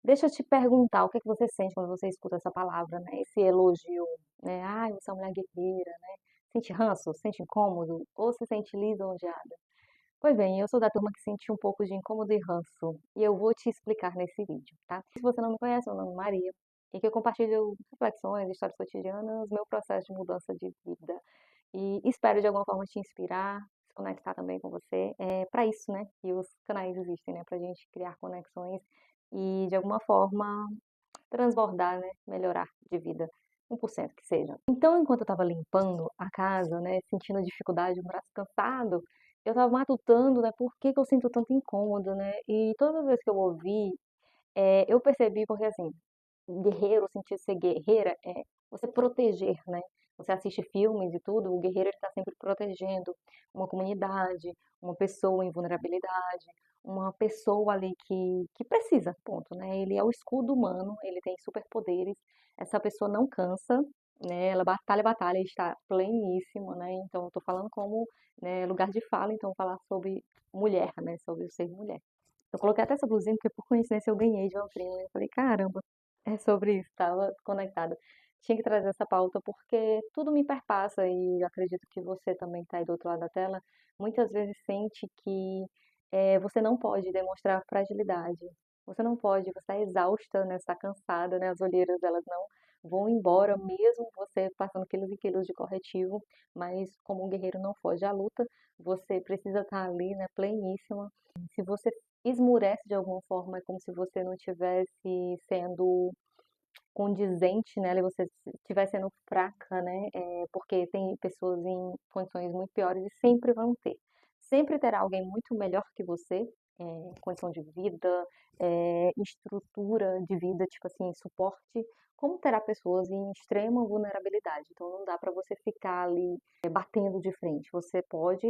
Deixa eu te perguntar, o que é que você sente quando você escuta essa palavra, né? Esse elogio, né? Ai, você é uma mulher guerreira, né? Sente ranço, sente incômodo ou se sente lisonjeada? Pois bem, eu sou da turma que sente um pouco de incômodo e ranço, e eu vou te explicar nesse vídeo, tá? Se você não me conhece, meu nome é Maria, e que eu compartilho reflexões, histórias cotidianas, meu processo de mudança de vida. E espero de alguma forma te inspirar, se conectar também com você. É para isso, né, que os canais existem, né, pra gente criar conexões e de alguma forma transbordar, né, melhorar de vida, 1% que seja. Então, enquanto eu estava limpando a casa, né, sentindo dificuldade, o braço cansado, eu estava matutando, né, por que que eu sinto tanto incômodo, né? E toda vez que eu ouvi, eu percebi porque assim, guerreiro, sentir ser guerreira é você proteger, né? Você assiste filmes e tudo, o guerreiro está sempre protegendo uma comunidade, uma pessoa em vulnerabilidade, uma pessoa ali que precisa, ponto, né? Ele é o escudo humano, ele tem superpoderes, essa pessoa não cansa, né? Ela batalha, batalha, está pleníssima, né? Então, eu tô falando como, né, lugar de fala, então, falar sobre mulher, né? Sobre o ser mulher. Eu coloquei até essa blusinha porque, por coincidência, eu ganhei de uma prima. Eu falei, caramba, é sobre isso, estava conectada. Tinha que trazer essa pauta porque tudo me perpassa e eu acredito que você também está aí do outro lado da tela. Muitas vezes sente que você não pode demonstrar fragilidade. Você não pode, você está exausta, né? Está cansada, né? As olheiras, elas não vão embora, mesmo você passando quilos e quilos de corretivo. Mas como um guerreiro não foge à luta, você precisa estar ali, né? Pleníssima. Se você esmurece de alguma forma, é como se você não tivesse sendo condizente nela e você estiver sendo fraca, né? Porque tem pessoas em condições muito piores e sempre vão ter. Sempre terá alguém muito melhor que você, condição de vida, estrutura de vida, tipo assim, suporte, como terá pessoas em extrema vulnerabilidade. Então não dá para você ficar ali batendo de frente. Você pode,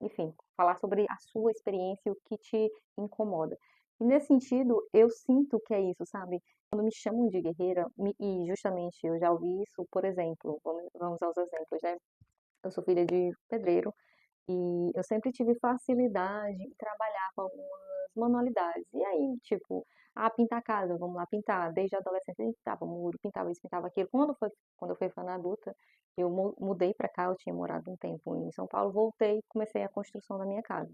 enfim, falar sobre a sua experiência e o que te incomoda. E nesse sentido, eu sinto que é isso, sabe? Quando me chamam de guerreira, e justamente eu já ouvi isso, por exemplo, vamos aos exemplos, né? Eu sou filha de pedreiro e eu sempre tive facilidade em trabalhar com algumas manualidades. E aí, tipo, pintar a casa, vamos lá pintar. Desde a adolescência, a gente pintava muro, pintava isso, pintava aquilo. Quando eu fui ficando adulta, eu mudei pra cá, eu tinha morado um tempo em São Paulo, voltei e comecei a construção da minha casa.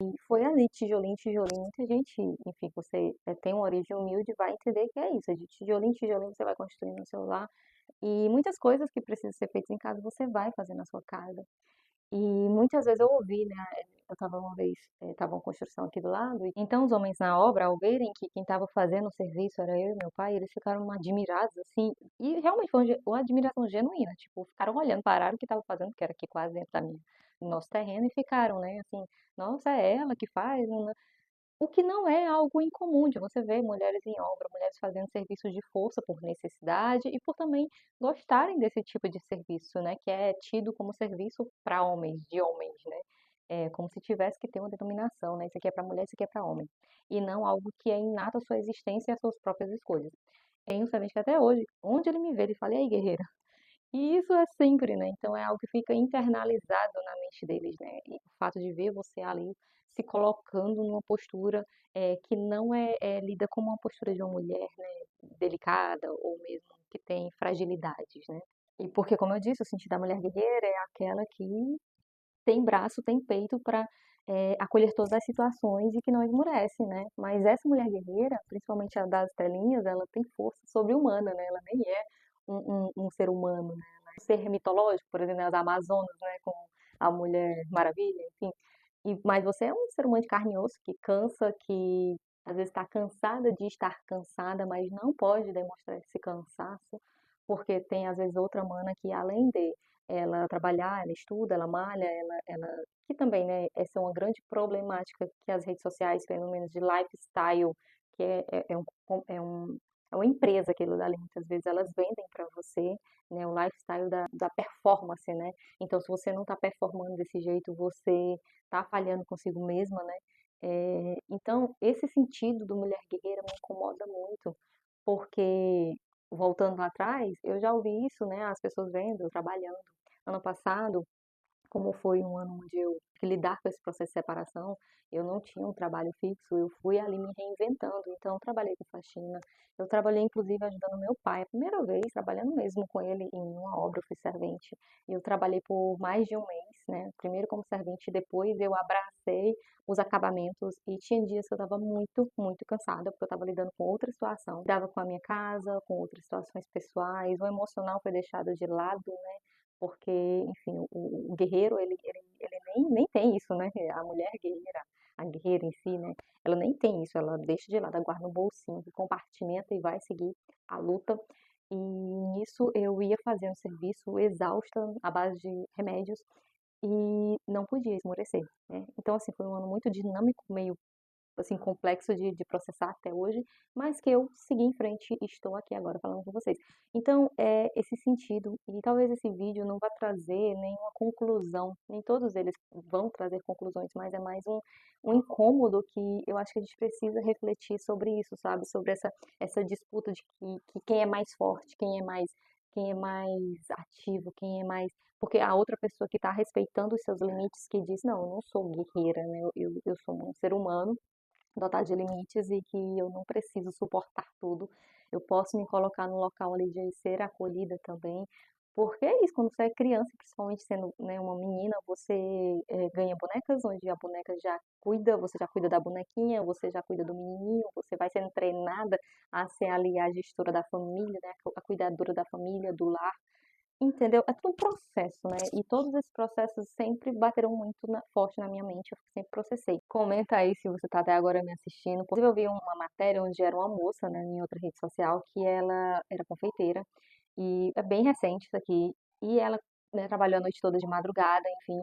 E foi ali, tijolinho, tijolinho. Muita gente, enfim, você tem uma origem humilde, vai entender que é isso. É de tijolinho, tijolinho, você vai construindo no seu lar. E muitas coisas que precisam ser feitas em casa, você vai fazer na sua casa. E muitas vezes eu ouvi, né? Eu estava uma vez, estava uma construção aqui do lado, então os homens na obra, ao verem que quem estava fazendo o serviço era eu e meu pai, eles ficaram admirados, assim, e realmente foi uma admiração genuína, tipo, ficaram olhando, pararam o que estava fazendo, que era aqui quase dentro do nosso terreno, e ficaram, né, assim, nossa, é ela que faz, né? O que não é algo incomum de você ver mulheres em obra, mulheres fazendo serviços de força por necessidade e por também gostarem desse tipo de serviço, né, que é tido como serviço para homens, de homens, né? É como se tivesse que ter uma denominação, né? Isso aqui é para mulher, isso aqui é para homem. E não algo que é inato à sua existência e às suas próprias escolhas. Tem um servente que até hoje, onde ele me vê, ele fala, e aí, guerreira? E isso é sempre, né? Então é algo que fica internalizado na mente deles, né? E o fato de ver você ali se colocando numa postura que não é lida como uma postura de uma mulher, né? Delicada ou mesmo que tem fragilidades, né? E porque, como eu disse, o sentido da mulher guerreira é aquela que tem braço, tem peito para acolher todas as situações e que não esmurece, né? Mas essa mulher guerreira, principalmente a das telinhas, ela tem força sobre-humana, né? Ela nem é um ser humano, né? Um ser mitológico, por exemplo, as Amazonas, né? Com a Mulher Maravilha, enfim. Mas você é um ser humano de carne e osso que cansa, que às vezes está cansada de estar cansada, mas não pode demonstrar esse cansaço, porque tem às vezes outra mana que além de ela trabalhar, ela estuda, ela malha, que também, né, essa é uma grande problemática que as redes sociais, pelo menos de lifestyle, que é uma empresa aquilo dali, muitas vezes elas vendem para você, né, o lifestyle da performance, né? Então, se você não está performando desse jeito, você está falhando consigo mesma, né? Então, esse sentido do mulher guerreira me incomoda muito, porque, voltando lá atrás, eu já ouvi isso, né? As pessoas vendo, eu trabalhando. Ano passado, como foi um ano onde eu tive que lidar com esse processo de separação, eu não tinha um trabalho fixo, eu fui ali me reinventando. Então, eu trabalhei com faxina, eu trabalhei inclusive ajudando meu pai, a primeira vez, trabalhando mesmo com ele em uma obra, eu fui servente. Eu trabalhei por mais de um mês, né? Primeiro como servente, depois eu abracei os acabamentos e tinha dias que eu estava muito, muito cansada, porque eu estava lidando com outra situação, lidava com a minha casa, com outras situações pessoais, o emocional foi deixado de lado, né? Porque, enfim, o guerreiro, ele nem tem isso, né? A mulher guerreira, a guerreira em si, né? Ela nem tem isso, ela deixa de lado, ela guarda no bolsinho, compartimenta e vai seguir a luta. E nisso eu ia fazendo serviço exausta, à base de remédios, e não podia esmorecer, né? Então, assim, foi um ano muito dinâmico, meio assim, complexo de processar até hoje, mas que eu segui em frente e estou aqui agora falando com vocês. Então, é esse sentido, e talvez esse vídeo não vá trazer nenhuma conclusão, nem todos eles vão trazer conclusões, mas é mais um incômodo que eu acho que a gente precisa refletir sobre isso, sabe? Sobre essa disputa de que quem é mais forte, quem é mais ativo, quem é mais. Porque a outra pessoa que está respeitando os seus limites, que diz, não, eu não sou guerreira, né? Eu sou um ser humano dotar de limites e que eu não preciso suportar tudo. Eu posso me colocar no local ali de ser acolhida também. Porque é isso, quando você é criança, principalmente sendo, né, uma menina, você ganha bonecas, onde a boneca já cuida, você já cuida da bonequinha, você já cuida do menininho, você vai sendo treinada a ser ali a gestora da família, né, a cuidadora da família, do lar. Entendeu? É tudo um processo, né? E todos esses processos sempre bateram muito forte na minha mente, eu sempre processei. Comenta aí se você tá até agora me assistindo. Inclusive, eu vi uma matéria onde era uma moça, né, em outra rede social, que ela era confeiteira, e é bem recente isso aqui, e ela, né, trabalhou a noite toda de madrugada, enfim,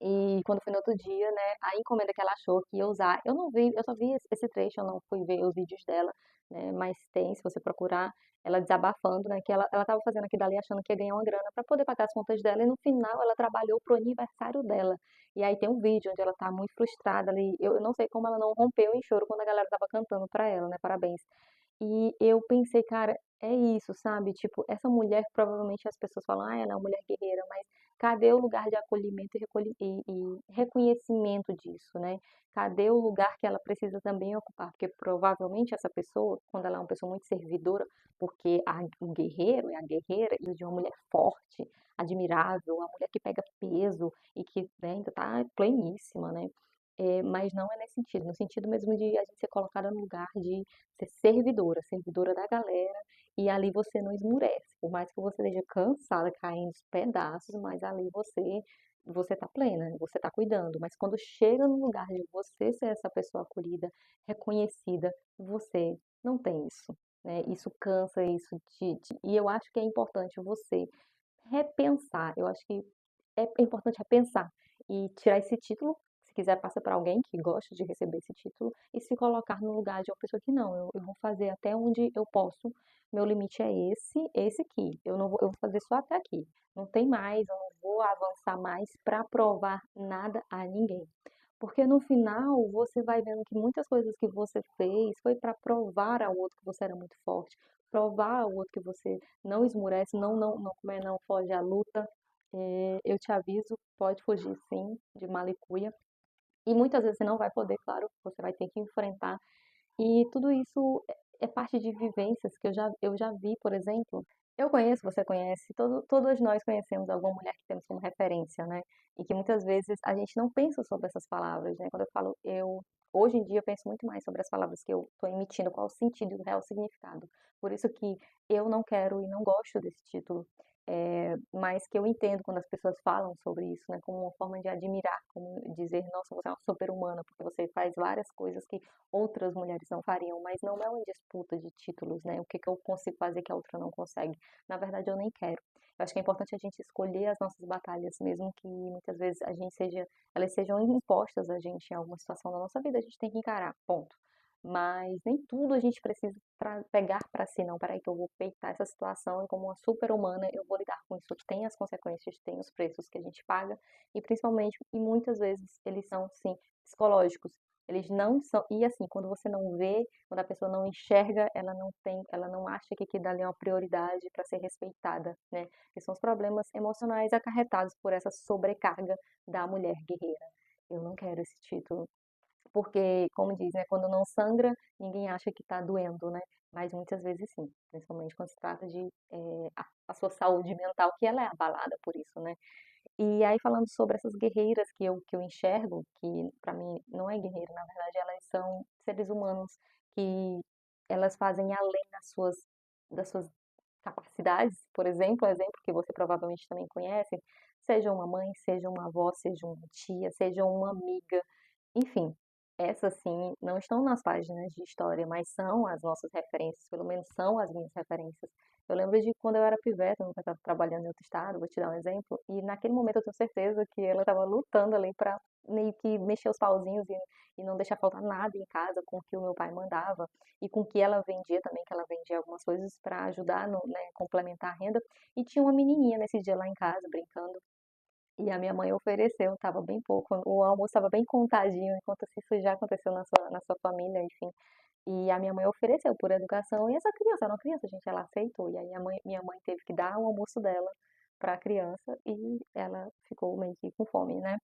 e quando foi no outro dia, né, a encomenda que ela achou que ia usar, eu não vi, eu só vi esse trecho, eu não fui ver os vídeos dela, né, mas tem, se você procurar, ela desabafando, né, que ela estava fazendo aquilo dali achando que ia ganhar uma grana para poder pagar as contas dela, e no final ela trabalhou pro aniversário dela. E aí tem um vídeo onde ela tá muito frustrada ali, eu não sei como ela não rompeu em choro quando a galera tava cantando pra ela, né, parabéns. E eu pensei, cara, é isso, sabe? Tipo, essa mulher, provavelmente as pessoas falam, ah, ela é uma mulher guerreira, mas cadê o lugar de acolhimento e reconhecimento disso, né? Cadê o lugar que ela precisa também ocupar? Porque provavelmente essa pessoa, quando ela é uma pessoa muito servidora, porque o guerreiro e a guerreira precisa de uma mulher forte, admirável, uma mulher que pega peso e que, né, ainda tá pleníssima, né? Mas não é nesse sentido, no sentido mesmo de a gente ser colocada no lugar de ser servidora, servidora da galera, e ali você não esmurece. Por mais que você esteja cansada, caindo aos pedaços, mas ali você tá plena, você tá cuidando. Mas quando chega no lugar de você ser essa pessoa acolhida, reconhecida, você não tem isso, né? Isso cansa, e eu acho que é importante você repensar. Eu acho que é importante repensar e tirar esse título. Se quiser, passa para alguém que gosta de receber esse título e se colocar no lugar de uma pessoa que não, eu vou fazer até onde eu posso. Meu limite é esse aqui. Eu vou fazer só até aqui. Não tem mais, eu não vou avançar mais para provar nada a ninguém. Porque no final você vai vendo que muitas coisas que você fez foi para provar ao outro que você era muito forte, provar ao outro que você não esmurece, não foge à luta. Eu te aviso, pode fugir sim de malicuia. E muitas vezes você não vai poder, claro, você vai ter que enfrentar. E tudo isso é parte de vivências que eu já vi, por exemplo. Eu conheço, você conhece, todos nós conhecemos alguma mulher que temos como referência, né? E que muitas vezes a gente não pensa sobre essas palavras, né? Quando eu falo eu, hoje em dia eu penso muito mais sobre as palavras que eu estou emitindo, qual o sentido e o real significado. Por isso que eu não quero e não gosto desse título. Mas que eu entendo quando as pessoas falam sobre isso, né, como uma forma de admirar, como dizer, nossa, você é uma super-humana, porque você faz várias coisas que outras mulheres não fariam, mas não é uma disputa de títulos, né, o que que eu consigo fazer que a outra não consegue. Na verdade, eu nem quero. Eu acho que é importante a gente escolher as nossas batalhas, mesmo que muitas vezes elas sejam impostas a gente em alguma situação da nossa vida, a gente tem que encarar, ponto. Mas nem tudo a gente precisa pegar para si, não. Peraí, que eu vou peitar essa situação e, como uma super-humana, eu vou lidar com isso. Tem as consequências, tem os preços que a gente paga, e principalmente, e muitas vezes, eles são, sim, psicológicos. Eles não são, e assim, quando você não vê, quando a pessoa não enxerga, ela não tem, ela não acha que aquilo ali é uma prioridade para ser respeitada, né? Que são os problemas emocionais acarretados por essa sobrecarga da mulher guerreira. Eu não quero esse título. Porque, como diz, né, quando não sangra, ninguém acha que está doendo, né? Mas muitas vezes sim, principalmente quando se trata de a sua saúde mental, que ela é abalada por isso, né? E aí falando sobre essas guerreiras que eu enxergo, que para mim não é guerreira, na verdade elas são seres humanos que elas fazem além das suas capacidades, por exemplo que você provavelmente também conhece, seja uma mãe, seja uma avó, seja uma tia, seja uma amiga, enfim, essas sim não estão nas páginas de história, mas são as nossas referências, pelo menos são as minhas referências. Eu lembro de quando eu era piveta, eu estava trabalhando em outro estado, vou te dar um exemplo, e naquele momento eu tenho certeza que ela estava lutando ali para meio que mexer os pauzinhos e não deixar faltar nada em casa com o que o meu pai mandava e com o que ela vendia também, que ela vendia algumas coisas para ajudar, no, né, complementar a renda. E tinha uma menininha nesse dia lá em casa brincando e a minha mãe ofereceu, estava bem pouco, o almoço estava bem contadinho, enquanto se isso já aconteceu na sua família, enfim. E a minha mãe ofereceu por educação, e essa criança era uma criança, gente, ela aceitou. E aí minha mãe teve que dar o almoço dela para a criança e ela ficou meio que com fome, né?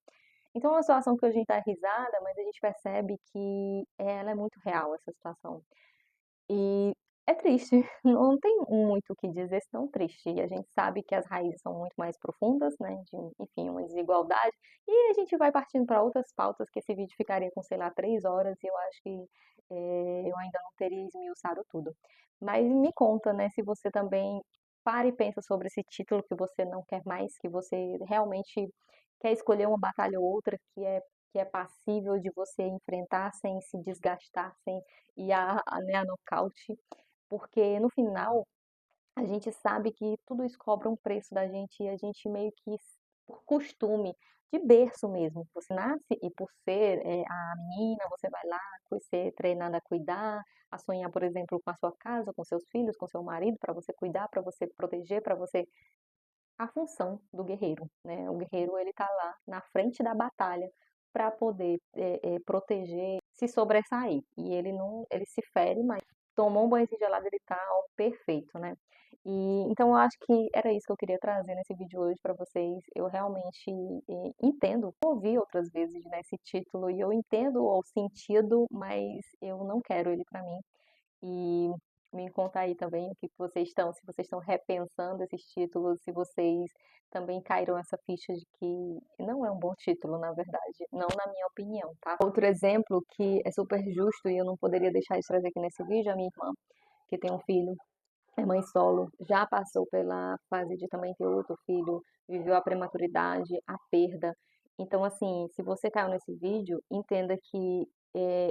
Então é uma situação que a gente dá risada, mas a gente percebe que ela é muito real, essa situação. E é triste, não tem muito o que dizer senão triste. E a gente sabe que as raízes são muito mais profundas, né? De, enfim, uma desigualdade. E a gente vai partindo para outras pautas, que esse vídeo ficaria com, sei lá, 3 horas e eu acho que eu ainda não teria esmiuçado tudo. Mas me conta, né, se você também para e pensa sobre esse título que você não quer mais, que você realmente quer escolher uma batalha ou outra que é passível de você enfrentar sem se desgastar, sem né, a nocaute, porque no final a gente sabe que tudo isso cobra um preço da gente e a gente meio que, por costume, de berço mesmo, você nasce e por ser a menina, você vai lá, ser treinada a cuidar, a sonhar, por exemplo, com a sua casa, com seus filhos, com seu marido, para você cuidar, para você proteger, para você a função do guerreiro, né? O guerreiro ele tá lá na frente da batalha para poder proteger, se sobressair. E ele não, ele se fere, mas tomou um banho de gelado, ele tá ó, perfeito, né? E então eu acho que era isso que eu queria trazer nesse vídeo hoje para vocês. Eu realmente entendo, ouvi outras vezes nesse título e eu entendo o sentido, mas eu não quero ele para mim. E me conta aí também o que vocês estão, se vocês estão repensando esses títulos, se vocês também caíram nessa ficha de que não é um bom título, na verdade, não na minha opinião, tá? Outro exemplo que é super justo e eu não poderia deixar de trazer aqui nesse vídeo, a minha irmã, que tem um filho, é mãe solo, já passou pela fase de também ter outro filho, viveu a prematuridade, a perda. Então, assim, se você caiu nesse vídeo, entenda que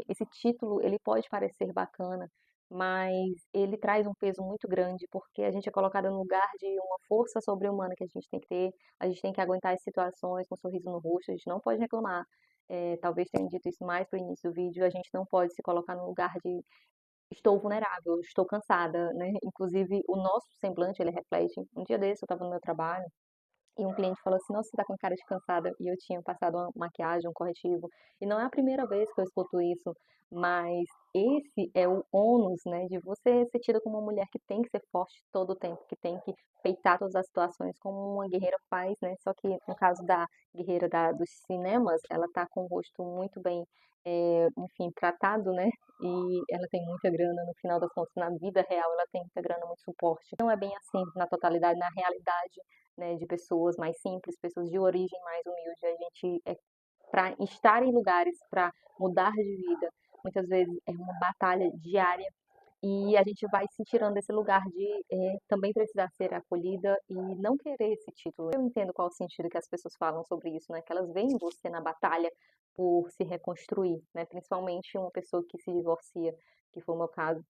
esse título ele pode parecer bacana, mas ele traz um peso muito grande, porque a gente é colocado no lugar de uma força sobre-humana que a gente tem que ter, a gente tem que aguentar as situações com um sorriso no rosto, a gente não pode reclamar. Talvez tenha dito isso mais para o início do vídeo, a gente não pode se colocar no lugar de estou vulnerável, estou cansada, né? Inclusive, o nosso semblante, ele reflete. Um dia desse, eu estava no meu trabalho e um cliente falou assim: Nossa, você tá com cara de cansada. E eu tinha passado uma maquiagem, um corretivo. E não é a primeira vez que eu escuto isso, mas esse é o ônus, né, de você ser tida como uma mulher que tem que ser forte todo o tempo, que tem que peitar todas as situações como uma guerreira faz, né? Só que no caso da guerreira dos cinemas, ela tá com o rosto muito bem, enfim, tratado, né? E ela tem muita grana, no final das contas, na vida real, ela tem muita grana, muito suporte. Não é bem assim na totalidade, na realidade, né, de pessoas mais simples, pessoas de origem mais humilde. A gente para estar em lugares, para mudar de vida, muitas vezes é uma batalha diária e a gente vai se tirando desse lugar de também precisar ser acolhida e não querer esse título. Eu entendo qual o sentido que as pessoas falam sobre isso, né? Que elas veem você na batalha por se reconstruir, né? Principalmente uma pessoa que se divorcia, que foi o meu caso,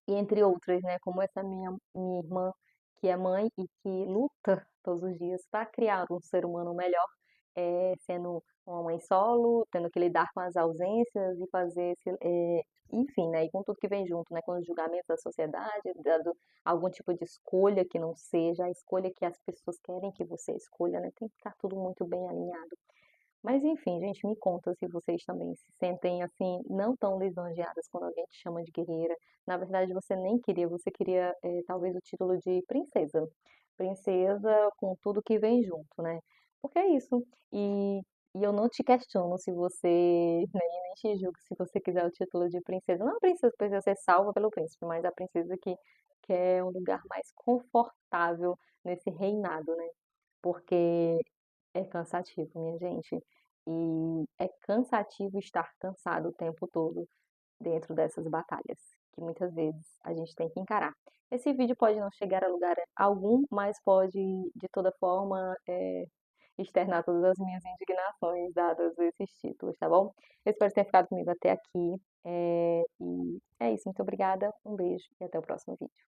e entre outras, né? Como essa minha irmã, que é mãe e que luta todos os dias para criar um ser humano melhor, sendo uma mãe solo, tendo que lidar com as ausências e fazer esse, enfim, né? E com tudo que vem junto, né? Com os julgamentos da sociedade, dando algum tipo de escolha que não seja a escolha que as pessoas querem que você escolha, né? Tem que estar tudo muito bem alinhado. Mas enfim, gente, me conta se vocês também se sentem assim, não tão lisonjeadas quando alguém te chama de guerreira. Na verdade, você nem queria, você queria talvez o título de princesa. Princesa com tudo que vem junto, né? Porque é isso. E eu não te questiono se você, nem te julgo se você quiser o título de princesa. Não a princesa que precisa ser salva pelo príncipe, mas a princesa que quer um lugar mais confortável nesse reinado, né? Porque é cansativo, minha gente. E é cansativo estar cansado o tempo todo dentro dessas batalhas, que muitas vezes a gente tem que encarar. Esse vídeo pode não chegar a lugar algum, mas pode, de toda forma, externar todas as minhas indignações dadas esses títulos, tá bom? Eu espero que tenha ficado comigo até aqui. E é isso, muito obrigada, um beijo e até o próximo vídeo.